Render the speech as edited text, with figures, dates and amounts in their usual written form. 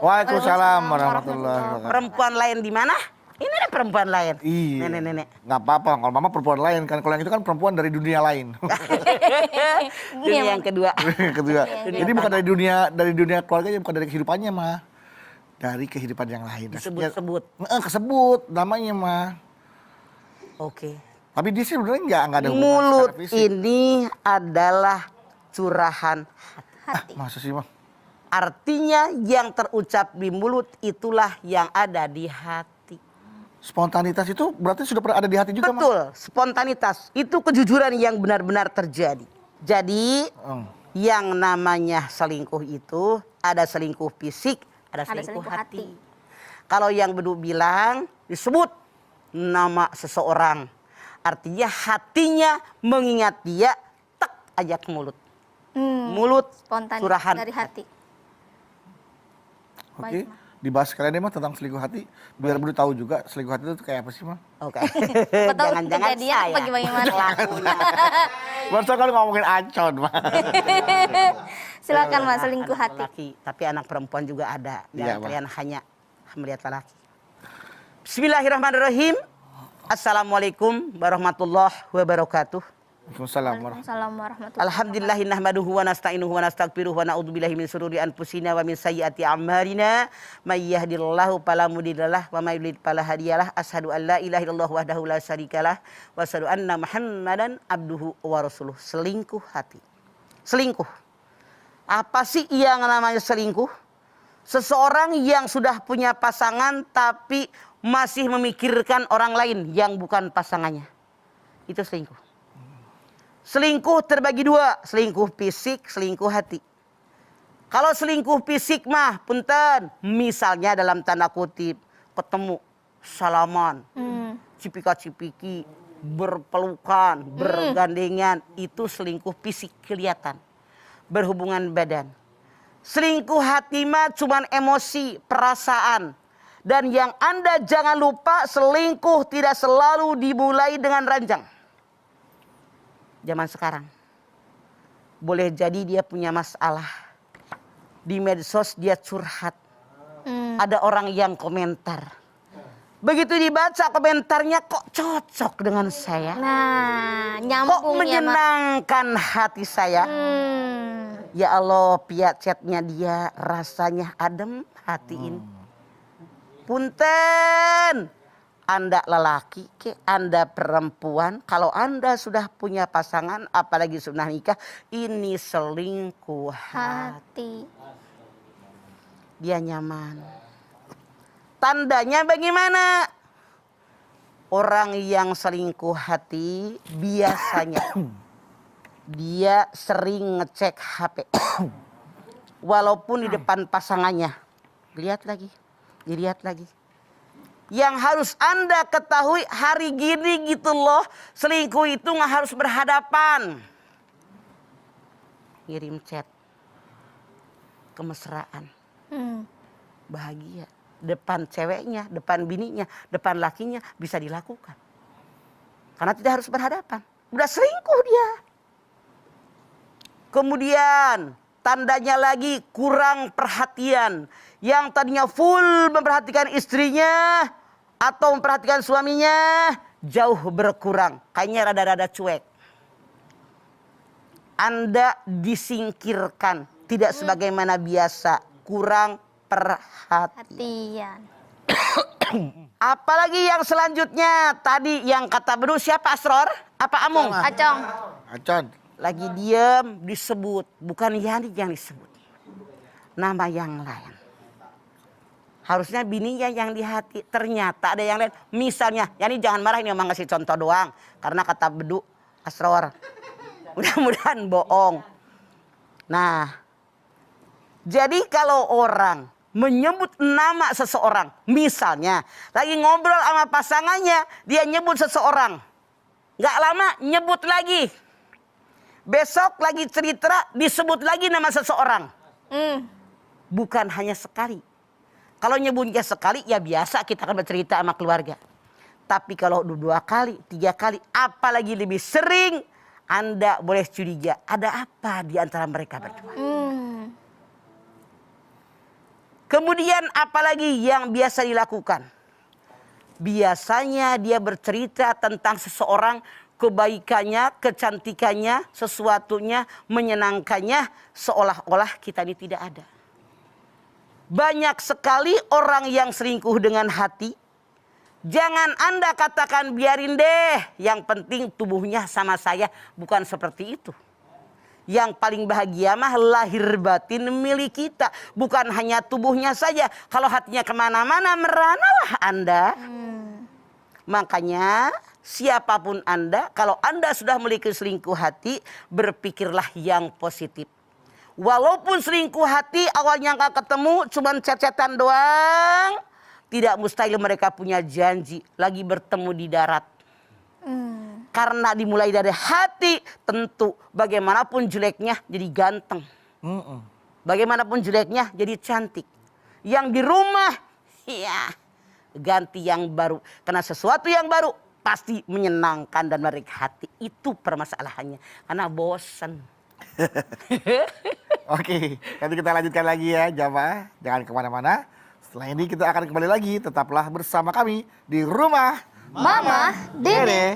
Waalaikumsalam warahmatullahi wabarakatuh. Perempuan lain di mana? Ini ada perempuan lain. Iya. Nenek-nenek. Nggak apa-apa, kalau mama perempuan lain kan. Kalau yang itu kan perempuan dari dunia lain. Dunia yang kedua. Kedua. Jadi bukan dari dunia keluarganya, bukan dari kehidupannya mah. Dari kehidupan yang lain. Disebut-sebut. Kesebut namanya mah. Oke. Tapi dia sih sebenarnya nggak ada hubungan Mulut secara fisik. ini adalah curahan Hati. Masa sih mah? artinya yang terucap di mulut itulah yang ada di hati. Spontanitas itu berarti sudah pernah ada di hati juga mah? Betul, spontanitas itu kejujuran yang benar-benar terjadi. Jadi yang namanya selingkuh itu ada selingkuh fisik, ada selingkuh hati. Kalau yang Bedu bilang disebut nama seseorang, artinya hatinya mengingat dia, tek aja ke mulut. Mulut Spontan curahan dari hati. Oke, dibahas sekalian deh mah tentang selingkuh hati. Biar Bedu tahu juga selingkuh hati itu kayak apa sih mah? Oke. Betul, Jangan-jangan kejadian saya apa bagaimana? pelakunya. Masa kalau ngomongin acon mah. Silakan Mas, selingkuh Anak hati. lelaki, tapi anak perempuan juga ada. Iya, Dan kalian hanya melihat lelaki. Bismillahirrahmanirrahim. Assalamualaikum warahmatullahi wabarakatuh. Waalaikumsalam. Waalaikumsalam warahmatullahi Alhamdulillahi nahmaduhu wa nasta'inuhu wa nasta'gfiruhu wa na'udzubillahi min syururi anfusina wa min sayyiati a'malina may yahdihillahu fala mudhillalah wa may yudlil fala hadiyalah asyhadu an la ilaha illallah wahdahu la syarikalah wa asyhadu anna muhammadan abduhu wa rasuluh. Selingkuh hati. Selingkuh. Apa sih yang namanya selingkuh? Seseorang yang sudah punya pasangan tapi masih memikirkan orang lain yang bukan pasangannya. Itu selingkuh. Selingkuh terbagi dua, selingkuh fisik, selingkuh hati. Kalau selingkuh fisik mah, punten, misalnya dalam tanda kutip, ketemu, salaman, cipika-cipiki, berpelukan, bergandengan, itu selingkuh fisik kelihatan. Berhubungan badan. Selingkuh hati mah cuman emosi, perasaan. Dan yang Anda jangan lupa, selingkuh tidak selalu dimulai dengan ranjang. Zaman sekarang boleh jadi dia punya masalah di medsos, dia curhat, ada orang yang komentar, begitu dibaca komentarnya kok cocok dengan saya, Nah, kok nyambung ya, Mak. menyenangkan hati saya. Ya Allah, pihak chatnya dia rasanya adem hati ini. Punten, Anda lelaki, Anda perempuan, kalau Anda sudah punya pasangan, apalagi sudah nikah, ini selingkuh hati. Dia nyaman. Tandanya bagaimana? Orang yang selingkuh hati biasanya dia sering ngecek HP. Walaupun di depan pasangannya. Lihat lagi, dilihat lagi. Yang harus Anda ketahui hari gini gitu loh. Selingkuh itu nggak harus berhadapan. Kirim chat. Kemesraan. Bahagia. Depan ceweknya, depan bininya, depan lakinya bisa dilakukan. Karena tidak harus berhadapan. Udah selingkuh dia. Kemudian tandanya lagi kurang perhatian. Yang tadinya full memperhatikan istrinya atau memperhatikan suaminya jauh berkurang. Kayaknya rada-rada cuek. Anda disingkirkan. Tidak sebagaimana biasa. Kurang perhatian. Apalagi yang selanjutnya. Tadi yang kata Bedu siapa, Asror? Apa Amung? Acong. Acon. Lagi diam disebut. Bukan Yani yang disebut. Nama yang lain. Harusnya bininya yang di hati. Ternyata ada yang lain. Misalnya, Yani jangan marah, ini memang ngasih contoh doang. Karena kata Bedu, Asror. Mudah-mudahan bohong. Nah, jadi kalau orang menyebut nama seseorang. Misalnya, lagi ngobrol sama pasangannya, dia nyebut seseorang. Gak lama nyebut lagi. Besok lagi cerita, disebut lagi nama seseorang. Bukan hanya sekali. Kalau nyebutnya sekali, ya biasa kita akan bercerita sama keluarga. Tapi kalau 2 kali, 3 kali, apalagi lebih sering, Anda boleh curiga ada apa di antara mereka berdua. Kemudian apalagi yang biasa dilakukan? Biasanya dia bercerita tentang seseorang, kebaikannya, kecantikannya, sesuatunya, menyenangkannya, seolah-olah kita ini tidak ada. Banyak sekali orang yang selingkuh dengan hati. Jangan Anda katakan biarin deh, yang penting tubuhnya sama saya. Bukan seperti itu. Yang paling bahagia mah lahir batin milik kita. Bukan hanya tubuhnya saja. Kalau hatinya kemana-mana, meranalah Anda. Makanya siapapun Anda, kalau Anda sudah memiliki selingkuh hati, berpikirlah yang positif. Walaupun selingkuh hati awalnya nggak ketemu, cuman chat-chatan doang, tidak mustahil mereka punya janji lagi bertemu di darat. Karena dimulai dari hati, tentu bagaimanapun jeleknya jadi ganteng. Bagaimanapun jeleknya jadi cantik. Yang di rumah, ya ganti yang baru. Karena sesuatu yang baru pasti menyenangkan dan menarik hati. Itu permasalahannya. Karena bosan. Oke, nanti kita lanjutkan lagi ya jamaah. Jangan kemana-mana. Setelah ini kita akan kembali lagi. Tetaplah bersama kami di Rumah Mama, Dede. Dede.